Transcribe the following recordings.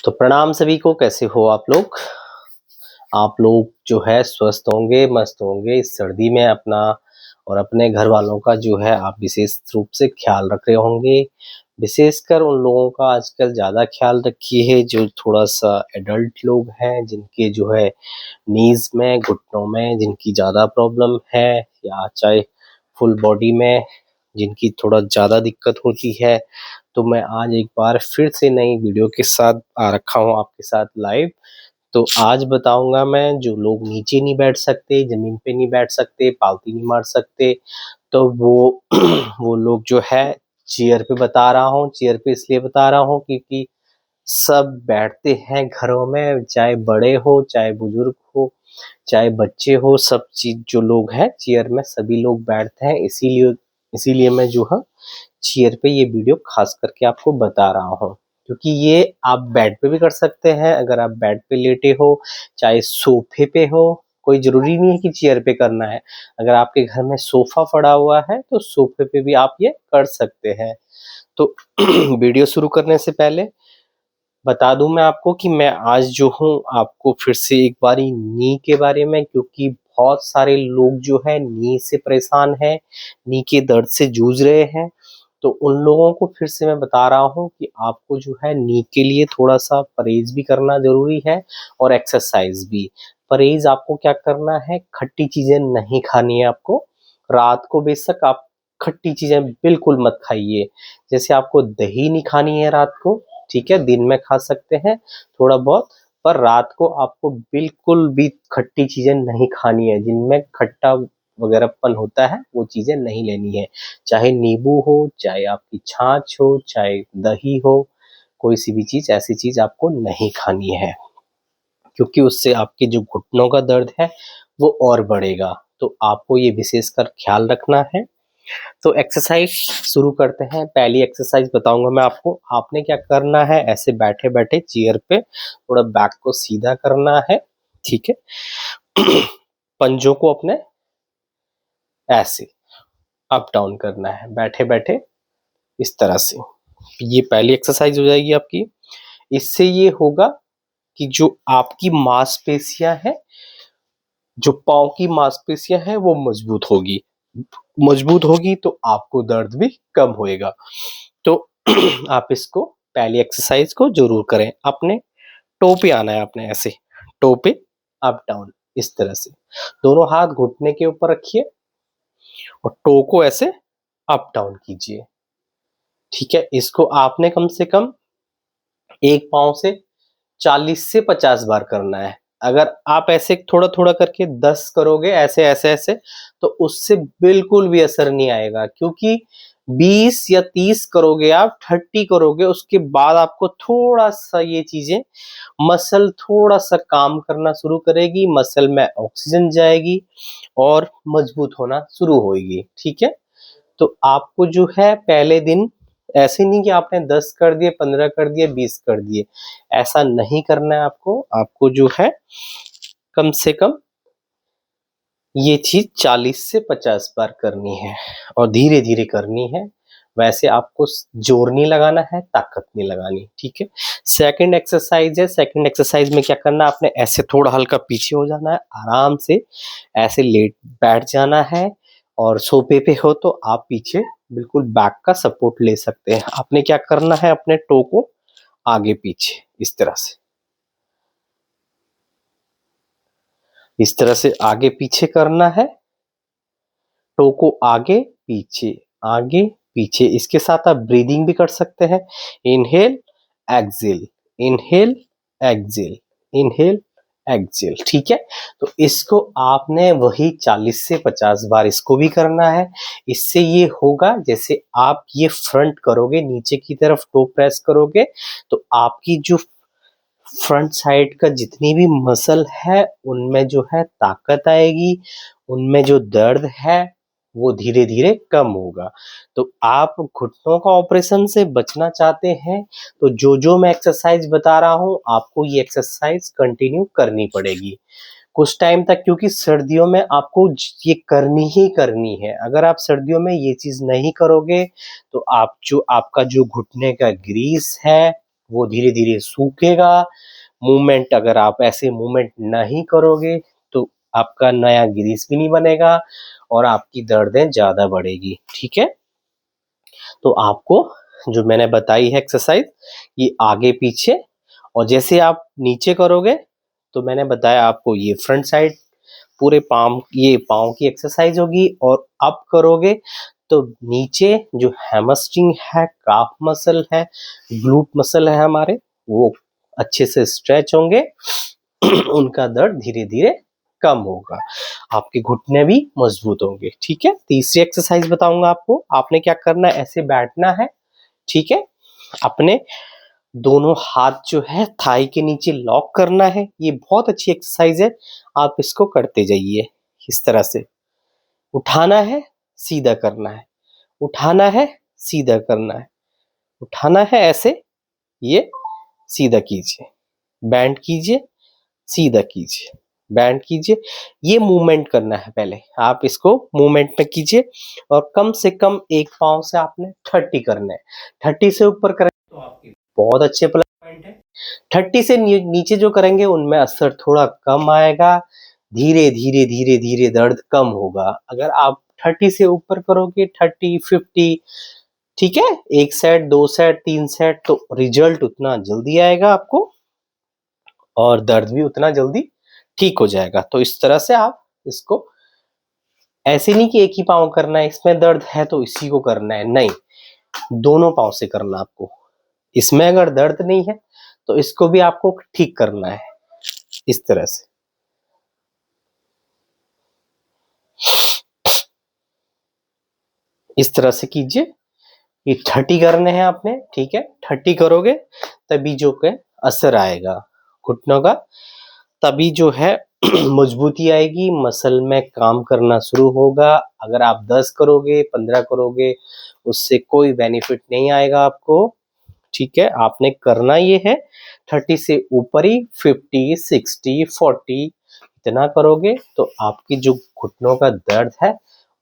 तो प्रणाम सभी को, कैसे हो आप लोग। आप लोग जो है स्वस्थ होंगे, मस्त होंगे इस सर्दी में। अपना और अपने घर वालों का जो है आप विशेष रूप से ख्याल रख रहे होंगे। विशेषकर उन लोगों का आजकल ज़्यादा ख्याल रखिए जो थोड़ा सा एडल्ट लोग हैं, जिनके जो है नीज में, घुटनों में जिनकी ज़्यादा प्रॉब्लम है, या चाहे फुल बॉडी में जिनकी थोड़ा ज़्यादा दिक्कत होती है। तो मैं आज एक बार फिर से नई वीडियो के साथ आ रखा हूँ आपके साथ लाइव। तो आज बताऊंगा मैं, जो लोग नीचे नहीं बैठ सकते, जमीन पे नहीं बैठ सकते, पालती नहीं मार सकते, तो वो वो लोग जो है चेयर पे बता रहा हूँ। चेयर पे इसलिए बता रहा हूँ क्योंकि सब बैठते हैं घरों में, चाहे बड़े हो, चाहे बुजुर्ग हो, चाहे बच्चे हो, सब चीज जो लोग हैं चेयर में सभी लोग बैठते हैं। इसीलिए इसीलिए मैं जो है चेयर पे ये वीडियो खास करके आपको बता रहा हूँ, क्योंकि ये आप बेड पे भी कर सकते हैं। अगर आप बेड पे लेटे हो, चाहे सोफे पे हो, कोई जरूरी नहीं है कि चेयर पे करना है। अगर आपके घर में सोफा पड़ा हुआ है तो सोफे पे भी आप ये कर सकते हैं। तो वीडियो शुरू करने से पहले बता दूं मैं आपको कि मैं आज जो हूँ आपको फिर से एक बारी नी के बारे में, क्योंकि बहुत सारे लोग जो है नी से परेशान है, नी के दर्द से जूझ रहे हैं। तो उन लोगों को फिर से मैं बता रहा हूँ कि आपको जो है नी के लिए थोड़ा सा परहेज भी करना जरूरी है और एक्सरसाइज भी। परहेज आपको क्या करना है, खट्टी चीजें नहीं खानी है आपको। रात को बेशक आप खट्टी चीजें बिल्कुल मत खाइए। जैसे आपको दही नहीं खानी है रात को, ठीक है, दिन में खा सकते हैं थोड़ा बहुत, पर रात को आपको बिल्कुल भी खट्टी चीजें नहीं खानी है। जिनमें खट्टा वगैरहपन होता है वो चीजें नहीं लेनी है। चाहे नींबू हो, चाहे आपकी छाछ हो, चाहे दही हो, कोई सी भी चीज, ऐसी चीज आपको नहीं खानी है, क्योंकि उससे आपके जो घुटनों का दर्द है वो और बढ़ेगा। तो आपको ये विशेषकर ख्याल रखना है। तो एक्सरसाइज शुरू करते हैं। पहली एक्सरसाइज बताऊंगा मैं आपको। आपने क्या करना है, ऐसे बैठे बैठे चेयर पे थोड़ा बैक को सीधा करना है, ठीक है। पंजों को अपने ऐसे अप डाउन करना है बैठे बैठे, इस तरह से। ये पहली एक्सरसाइज हो जाएगी आपकी। इससे ये होगा कि जो आपकी मांसपेशियां हैं, जो पाँव की मांसपेशियां हैं, वो मजबूत होगी। मजबूत होगी तो आपको दर्द भी कम होएगा। तो आप इसको, पहली एक्सरसाइज को जरूर करें। अपने टो पे आना है, आपने ऐसे टो पे अप डाउन, इस तरह से। दोनों हाथ घुटने के ऊपर रखिए और टो को ऐसे अप डाउन कीजिए, ठीक है। इसको आपने कम से कम एक पाँव से 40 से 50 बार करना है। अगर आप ऐसे थोड़ा थोड़ा करके 10 करोगे, ऐसे ऐसे ऐसे, तो उससे बिल्कुल भी असर नहीं आएगा। क्योंकि 20 या 30 करोगे, आप 30 करोगे, उसके बाद आपको थोड़ा सा ये चीजें, मसल थोड़ा सा काम करना शुरू करेगी, मसल में ऑक्सीजन जाएगी और मजबूत होना शुरू होगी, ठीक है। तो आपको जो है पहले दिन ऐसे नहीं कि आपने 10 कर दिए, 15 कर दिए, 20 कर दिए, ऐसा नहीं करना है आपको। आपको जो है कम से कम ये चीज 40 से 50 बार करनी है और धीरे धीरे करनी है। वैसे आपको जोर नहीं लगाना है, ताकत नहीं लगानी, ठीक है। सेकंड एक्सरसाइज है। सेकंड एक्सरसाइज में क्या करना है, आपने ऐसे थोड़ा हल्का पीछे हो जाना है, आराम से ऐसे लेट बैठ जाना है। और सोफे पे हो तो आप पीछे बिल्कुल बैक का सपोर्ट ले सकते हैं। आपने क्या करना है, अपने टो को आगे पीछे इस तरह से, इस तरह से आगे पीछे करना है। टो को आगे पीछे, आगे पीछे। इसके साथ आप ब्रीदिंग भी कर सकते हैं। Inhale exhale, inhale exhale, inhale exhale, ठीक है। तो इसको आपने वही 40 से 50 बार इसको भी करना है। इससे ये होगा, जैसे आप ये फ्रंट करोगे, नीचे की तरफ टो प्रेस करोगे, तो आपकी जो फ्रंट साइड का जितनी भी मसल है उनमें जो है ताकत आएगी, उनमें जो दर्द है वो धीरे धीरे कम होगा। तो आप घुटनों का ऑपरेशन से बचना चाहते हैं तो जो जो मैं एक्सरसाइज बता रहा हूँ आपको ये एक्सरसाइज कंटिन्यू करनी पड़ेगी कुछ टाइम तक, क्योंकि सर्दियों में आपको ये करनी ही करनी है। अगर आप सर्दियों में ये चीज नहीं करोगे तो आप जो आपका जो घुटने का ग्रीस है, वो धीरे धीरे सूखेगा। मूवमेंट अगर आप ऐसे मूवमेंट नहीं करोगे तो आपका नया ग्रीस भी नहीं बनेगा और आपकी दर्दें ज़्यादा बढ़ेगी। ठीक है, तो आपको जो मैंने बताई है एक्सरसाइज, ये आगे पीछे, और जैसे आप नीचे करोगे तो मैंने बताया आपको ये फ्रंट साइड पूरे पाम, ये पाँव की एक्सरसाइज होगी, और अप करोगे तो नीचे जो हैमस्ट्रिंग है, काफ मसल है, ग्लूट मसल है हमारे, वो अच्छे से स्ट्रेच होंगे उनका दर्द धीरे धीरे कम होगा, आपके घुटने भी मजबूत होंगे। ठीक है, तीसरी एक्सरसाइज बताऊंगा आपको। आपने क्या करना है, ऐसे बैठना है। ठीक है, अपने दोनों हाथ जो है थाई के नीचे लॉक करना है। ये बहुत अच्छी एक्सरसाइज है, आप इसको करते जाइए। इस तरह से उठाना है, सीधा करना है, उठाना है, सीधा करना है, उठाना है, ऐसे ये सीधा कीजिए, बैंड कीजिए, सीधा कीजिए, बैंड कीजिए। ये मूवमेंट करना है, पहले आप इसको मूवमेंट में कीजिए, और कम से कम एक पाँव से आपने 30 करना है। 30 से ऊपर करें तो आपके बहुत अच्छे प्लस पॉइंट है। 30 से नीचे जो करेंगे उनमें असर थोड़ा कम आएगा, धीरे धीरे धीरे धीरे दर्द कम होगा। अगर आप 30 से ऊपर करोगे, 30, 50, ठीक है, एक सेट, 2 सेट, 3 सेट, तो रिजल्ट उतना जल्दी आएगा आपको और दर्द भी उतना जल्दी ठीक हो जाएगा। तो इस तरह से आप इसको, ऐसे नहीं कि एक ही पाँव करना है, इसमें दर्द है तो इसी को करना है, नहीं, दोनों पाँव से करना आपको। इसमें अगर दर्द नहीं है तो इसको भी आपको ठीक करना है, इस तरह से। इस तरह से कीजिए, ये 30 करने हैं आपने। ठीक है, 30 करोगे तभी जो के असर आएगा घुटनों का, तभी जो है मजबूती आएगी, मसल में काम करना शुरू होगा। अगर आप 10 करोगे, 15 करोगे, उससे कोई बेनिफिट नहीं आएगा आपको। ठीक है, आपने करना ये है 30 से ऊपर ही, 50, 60, 40 इतना करोगे तो आपकी जो घुटनों का दर्द है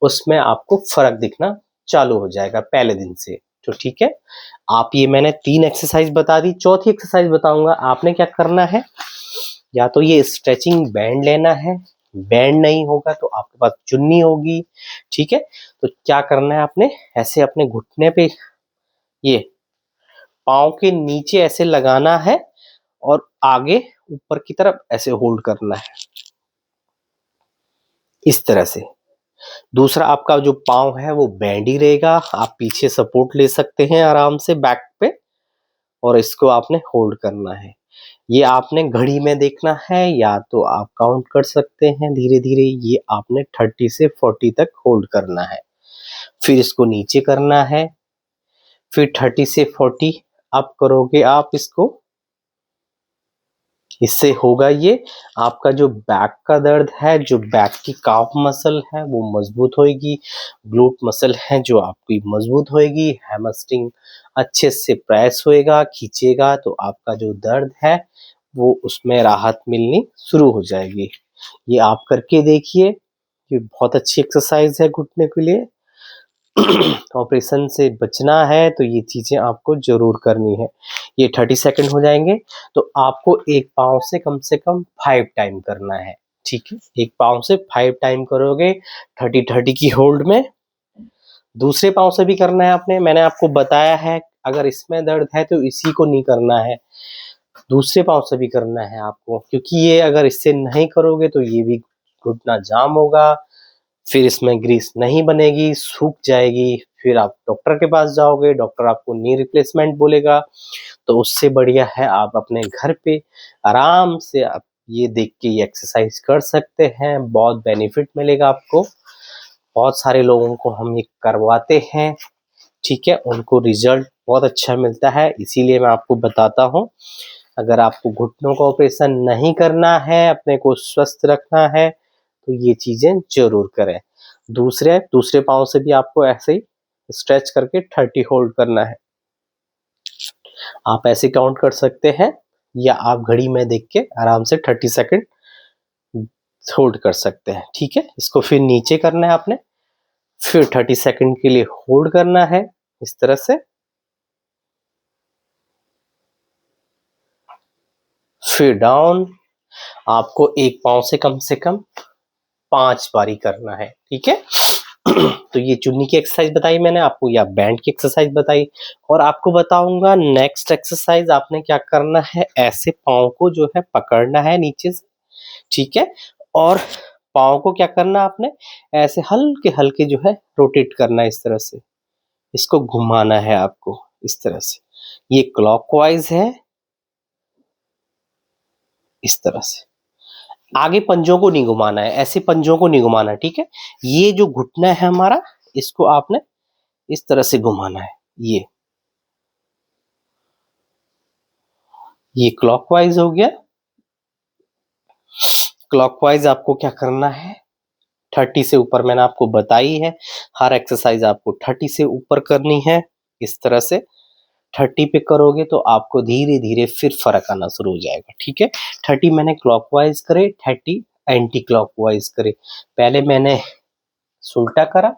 उसमें आपको फर्क दिखना चालू हो जाएगा पहले दिन से। तो ठीक है, आप, ये मैंने 3 एक्सरसाइज बता दी। चौथी एक्सरसाइज बताऊंगा, आपने क्या करना है, या तो ये स्ट्रेचिंग बैंड लेना है, बैंड नहीं होगा तो आपके पास चुन्नी होगी। ठीक है, तो क्या करना है आपने, ऐसे अपने घुटने पे ये पाँव के नीचे ऐसे लगाना है और आगे ऊपर की तरफ ऐसे होल्ड करना है, इस तरह से। दूसरा, आपका जो पाँव है वो बैंड ही रहेगा, आप पीछे सपोर्ट ले सकते हैं आराम से बैक पे, और इसको आपने होल्ड करना है। ये आपने घड़ी में देखना है, या तो आप काउंट कर सकते हैं धीरे धीरे। ये आपने 30 से 40 तक होल्ड करना है, फिर इसको नीचे करना है, फिर 30 से 40 अप करोगे आप इसको। इससे होगा ये, आपका जो बैक का दर्द है, जो बैक की काफ मसल है वो मजबूत होएगी, ग्लूट मसल है जो आपकी मजबूत होएगी, हैमस्ट्रिंग अच्छे से प्रेस होएगा, खींचेगा, तो आपका जो दर्द है वो उसमें राहत मिलनी शुरू हो जाएगी। ये आप करके देखिए, ये बहुत अच्छी एक्सरसाइज है घुटने के लिए। ऑपरेशन से बचना है तो ये चीजें आपको जरूर करनी है। ये 30 सेकंड हो जाएंगे, तो आपको एक पाँव से कम 5 टाइम करना है। ठीक है, एक पाँव से 5 टाइम करोगे 30-30 की होल्ड में। दूसरे पाँव से भी करना है आपने, मैंने आपको बताया है, अगर इसमें दर्द है तो इसी को नहीं करना है, दूसरे पाँव से भी करना है आपको, क्योंकि ये अगर इससे नहीं करोगे तो ये भी घुटना जाम होगा, फिर इसमें ग्रीस नहीं बनेगी, सूख जाएगी, फिर आप डॉक्टर के पास जाओगे, डॉक्टर आपको नी रिप्लेसमेंट बोलेगा। तो उससे बढ़िया है आप अपने घर पे आराम से आप ये देख के ये एक्सरसाइज कर सकते हैं, बहुत बेनिफिट मिलेगा आपको। बहुत सारे लोगों को हम ये करवाते हैं, ठीक है, उनको रिजल्ट बहुत अच्छा मिलता है, इसीलिए मैं आपको बताता हूँ। अगर आपको घुटनों का ऑपरेशन नहीं करना है, अपने को स्वस्थ रखना है, तो ये चीजें जरूर करें। दूसरे पाँव से भी आपको ऐसे ही स्ट्रेच करके 30 होल्ड करना है। आप ऐसे काउंट कर सकते हैं, या आप घड़ी में देख के आराम से 30 सेकंड होल्ड कर सकते हैं। ठीक है, इसको फिर नीचे करना है आपने, फिर 30 सेकंड के लिए होल्ड करना है, इस तरह से। फिर डाउन। आपको एक पाँव से कम 5 बारी करना है, ठीक है। तो ये चुन्नी की एक्सरसाइज बताई मैंने आपको, या बैंड की एक्सरसाइज बताई, और आपको बताऊंगा नेक्स्ट एक्सरसाइज आपने क्या करना है। ऐसे पाँव को जो है पकड़ना है नीचे से, ठीक है, और पाँव को क्या करना आपने, ऐसे हल्के हल्के जो है रोटेट करना है, इस तरह से इसको घुमाना है आपको, इस तरह से। ये क्लॉकवाइज है, इस तरह से। आगे पंजों को नहीं घुमाना है, ऐसे पंजों को नहीं घुमाना, ठीक है। ये जो घुटना है हमारा, इसको आपने इस तरह से घुमाना है। ये क्लॉकवाइज हो गया। क्लॉकवाइज आपको क्या करना है, 30 से ऊपर मैंने आपको बताई है, हर एक्सरसाइज आपको 30 से ऊपर करनी है। इस तरह से 30 पे करोगे तो आपको धीरे धीरे फिर फर्क आना शुरू हो जाएगा, ठीक है। 30 मैंने क्लॉकवाइज करे, 30 एंटी क्लॉकवाइज करे। पहले मैंने सुल्टा करा,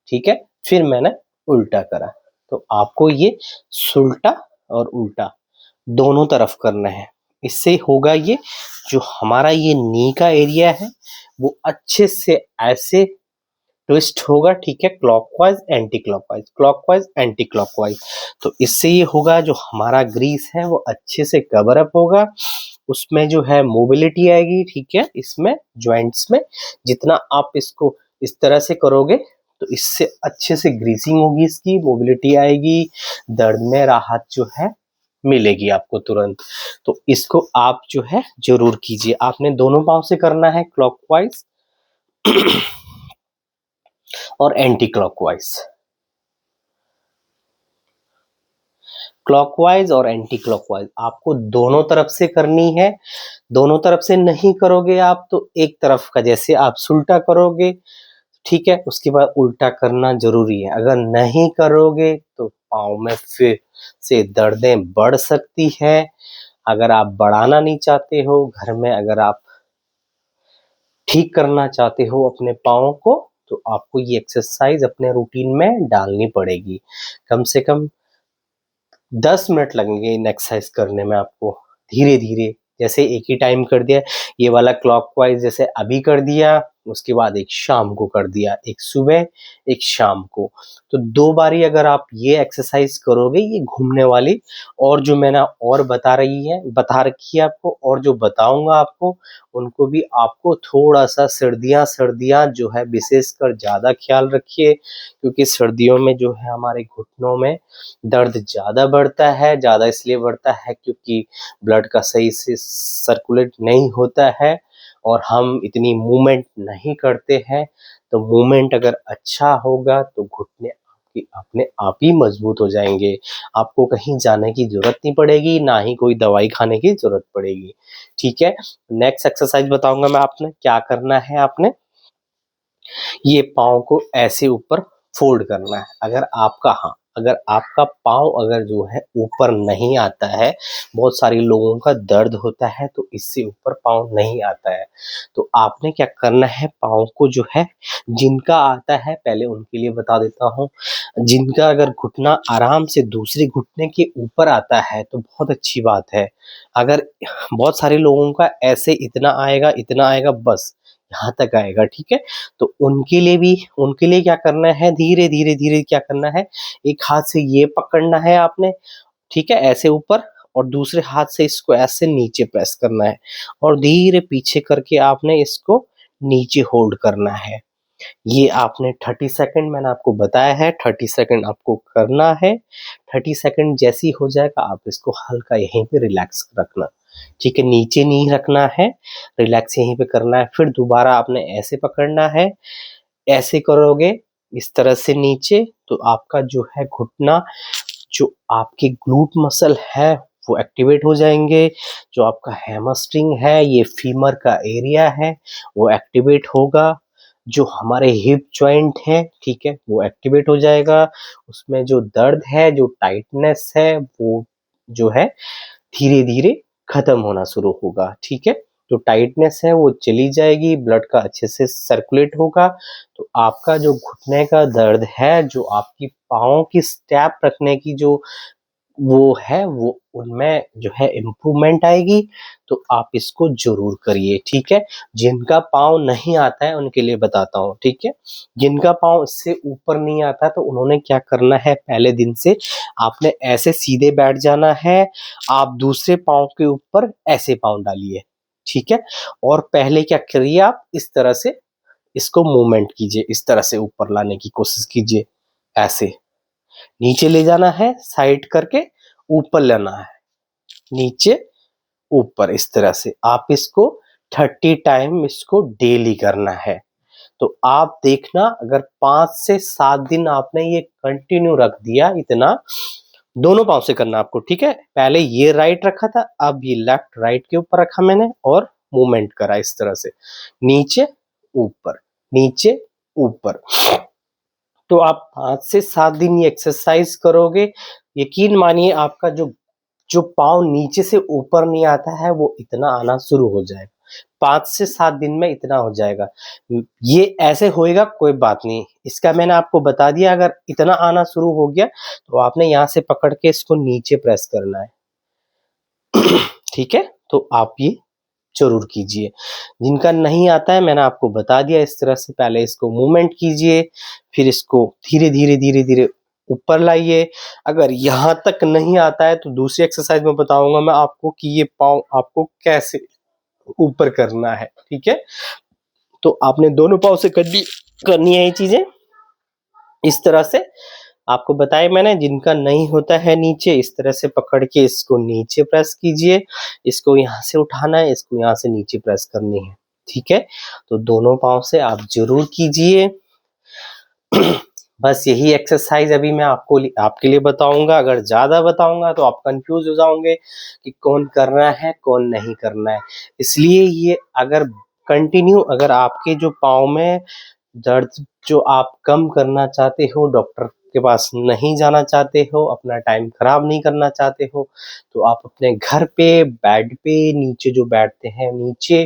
ठीक है, फिर मैंने उल्टा करा। तो आपको ये सुल्टा और उल्टा दोनों तरफ करना है। इससे होगा ये, जो हमारा ये नी का एरिया है वो अच्छे से ऐसे ट्विस्ट होगा, ठीक है, clockwise anti clockwise, clockwise anti clockwise. तो इससे ये होगा, जो हमारा ग्रीस है वो अच्छे से कवर अप होगा, उसमें जो है मोबिलिटी आएगी, ठीक है, इसमें जॉइंट्स में। जितना आप इसको इस तरह से करोगे तो इससे अच्छे से ग्रीसिंग होगी, इसकी मोबिलिटी आएगी, दर्द में राहत जो है मिलेगी आपको तुरंत। तो इसको आप जो है जरूर कीजिए। आपने दोनों पाँव से करना है, क्लॉकवाइज और एंटी क्लॉकवाइज। क्लॉकवाइज और एंटी क्लॉकवाइज आपको दोनों तरफ से करनी है। दोनों तरफ से नहीं करोगे आप तो एक तरफ का, जैसे आप सुल्टा करोगे, ठीक है, उसके बाद उल्टा करना जरूरी है। अगर नहीं करोगे तो पाँव में फिर से दर्दें बढ़ सकती है। अगर आप बढ़ाना नहीं चाहते हो घर में, अगर आप ठीक करना चाहते हो अपने पाँव को, तो आपको ये एक्सरसाइज अपने रूटीन में डालनी पड़ेगी। कम से कम 10 मिनट लगेंगे इन एक्सरसाइज करने में आपको, धीरे धीरे। जैसे एक ही टाइम कर दिया, ये वाला क्लॉकवाइज जैसे अभी कर दिया, उसके बाद एक शाम को कर दिया, एक सुबह एक शाम को। तो 2 बारी अगर आप ये एक्सरसाइज करोगे, ये घूमने वाली, और जो मैंने और बता रखी है आपको, और जो बताऊंगा आपको, उनको भी आपको थोड़ा सा सर्दियां जो है विशेषकर ज्यादा ख्याल रखिए, क्योंकि सर्दियों में जो है हमारे घुटनों में दर्द ज़्यादा बढ़ता है। ज़्यादा इसलिए बढ़ता है क्योंकि ब्लड का सही से सर्कुलेट नहीं होता है और हम इतनी मूवमेंट नहीं करते हैं। तो मूवमेंट अगर अच्छा होगा तो घुटने आपके अपने आप ही मजबूत हो जाएंगे। आपको कहीं जाने की जरूरत नहीं पड़ेगी, ना ही कोई दवाई खाने की जरूरत पड़ेगी, ठीक है। नेक्स्ट एक्सरसाइज बताऊंगा मैं, आपने क्या करना है। आपने ये पाँव को ऐसे ऊपर फोल्ड करना है। अगर आपका पाँव अगर जो है ऊपर नहीं आता है, बहुत सारे लोगों का दर्द होता है तो इससे ऊपर पाँव नहीं आता है, तो आपने क्या करना है, पाँव को जो है, जिनका आता है पहले उनके लिए बता देता हूँ, जिनका अगर घुटना आराम से दूसरे घुटने के ऊपर आता है तो बहुत अच्छी बात है। अगर बहुत सारे लोगों का ऐसे इतना आएगा बस यहाँ तक आएगा, ठीक है। तो उनके लिए क्या करना है, धीरे धीरे धीरे क्या करना है, एक हाथ से ये पकड़ना है आपने, ठीक है, ऐसे ऊपर, और दूसरे हाथ से इसको ऐसे नीचे प्रेस करना है, और धीरे पीछे करके आपने इसको नीचे होल्ड करना है। ये आपने 30 सेकंड मैंने आपको बताया है, 30 सेकंड आपको करना है। 30 सेकंड जैसी हो जाएगा आप इसको हल्का यहीं पे रिलैक्स रखना, ठीक है, नीचे नहीं रखना है, रिलैक्स यहीं पे करना है। फिर दोबारा आपने ऐसे पकड़ना है, ऐसे करोगे इस तरह से नीचे, तो आपका जो है घुटना, जो आपके ग्लूट मसल है वो एक्टिवेट हो जाएंगे। जो आपका हैमस्ट्रिंग है, ये फीमर का एरिया है, वो एक्टिवेट होगा। जो हमारे हिप जॉइंट है, ठीक है, वो एक्टिवेट हो जाएगा। उसमें जो दर्द है, जो टाइटनेस है, वो जो है धीरे धीरे खत्म होना शुरू होगा, ठीक है। जो टाइटनेस है वो चली जाएगी, ब्लड का अच्छे से सर्कुलेट होगा। तो आपका जो घुटने का दर्द है, जो आपकी पाँव की स्टेप रखने की जो वो है वो उनमें जो है इम्प्रूवमेंट आएगी। तो आप इसको जरूर करिए, ठीक है। जिनका पाँव नहीं आता है उनके लिए बताता हूँ, ठीक है। जिनका पाँव इससे ऊपर नहीं आता तो उन्होंने क्या करना है, पहले दिन से आपने ऐसे सीधे बैठ जाना है। आप दूसरे पाँव के ऊपर ऐसे पाँव डालिए, ठीक है। और पहले क्या करिए, आप इस तरह से इसको मूवमेंट कीजिए, इस तरह से ऊपर लाने की कोशिश कीजिए, ऐसे नीचे ले जाना है, साइड करके ऊपर लेना है, नीचे ऊपर, इस तरह से आप इसको 30 टाइम इसको डेली करना है। तो आप देखना, अगर 5 से 7 दिन आपने ये कंटिन्यू रख दिया, इतना दोनों पाँव से करना आपको, ठीक है। पहले ये राइट रखा था, अब ये लेफ्ट राइट के ऊपर रखा मैंने और मूवमेंट करा इस तरह से, नीचे ऊपर, नीचे ऊपर। तो आप 5 से 7 दिन ये एक्सरसाइज करोगे, यकीन मानिए आपका जो जो पाँव नीचे से ऊपर नहीं आता है वो इतना आना शुरू हो जाएगा। 5 से 7 दिन में इतना हो जाएगा। ये ऐसे होएगा, कोई बात नहीं, इसका मैंने आपको बता दिया। अगर इतना आना शुरू हो गया तो आपने यहाँ से पकड़ के इसको नीचे प्रेस करना है, ठीक है। तो आप ये जरूर कीजिए। जिनका नहीं आता है मैंने आपको बता दिया, इस तरह से पहले इसको मूवमेंट कीजिए, फिर इसको धीरे धीरे धीरे धीरे ऊपर लाइए। अगर यहाँ तक नहीं आता है तो दूसरी एक्सरसाइज में बताऊंगा मैं आपको कि ये पाँव आपको कैसे ऊपर करना है, ठीक है। तो आपने दोनों पाँव से करनी है ये चीजें इस तरह से आपको बताया मैंने। जिनका नहीं होता है नीचे, इस तरह से पकड़ के इसको नीचे प्रेस कीजिए, इसको यहाँ से उठाना है, इसको यहाँ से नीचे प्रेस करनी है, ठीक है। तो दोनों पाँव से आप जरूर कीजिए। बस यही एक्सरसाइज अभी मैं आपके लिए बताऊंगा। अगर ज्यादा बताऊंगा तो आप कंफ्यूज हो जाओगे कि कौन करना है कौन नहीं करना है। इसलिए ये अगर कंटिन्यू, अगर आपके जो पाँव में दर्द जो आप कम करना चाहते हो, डॉक्टर के पास नहीं जाना चाहते हो, अपना टाइम खराब नहीं करना चाहते हो, तो आप अपने घर पे बेड पे नीचे जो बैठते हैं नीचे,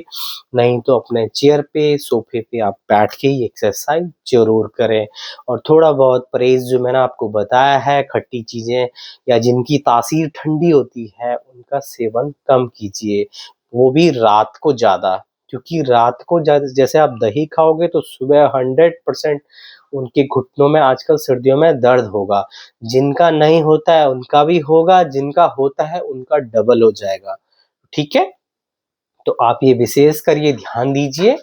नहीं तो अपने चेयर पे सोफे पे आप बैठ के ही एक्सरसाइज जरूर करें। और थोड़ा बहुत परहेज जो मैंने आपको बताया है, खट्टी चीजें या जिनकी तासीर ठंडी होती है उनका सेवन कम कीजिए, वो भी रात को ज्यादा। क्योंकि रात को जैसे आप दही खाओगे तो सुबह 100% उनके घुटनों में आजकल सर्दियों में दर्द होगा। जिनका नहीं होता है उनका भी होगा, जिनका होता है उनका डबल हो जाएगा, ठीक है। तो आप ये विशेष कर ये ध्यान दीजिए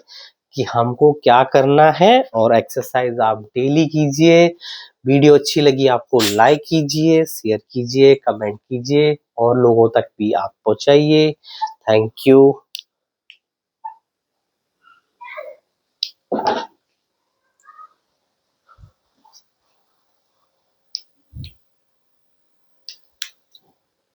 कि हमको क्या करना है, और एक्सरसाइज आप डेली कीजिए। वीडियो अच्छी लगी आपको लाइक कीजिए, शेयर कीजिए, कमेंट कीजिए और लोगों तक भी आप पहुंचाइए। Thank you.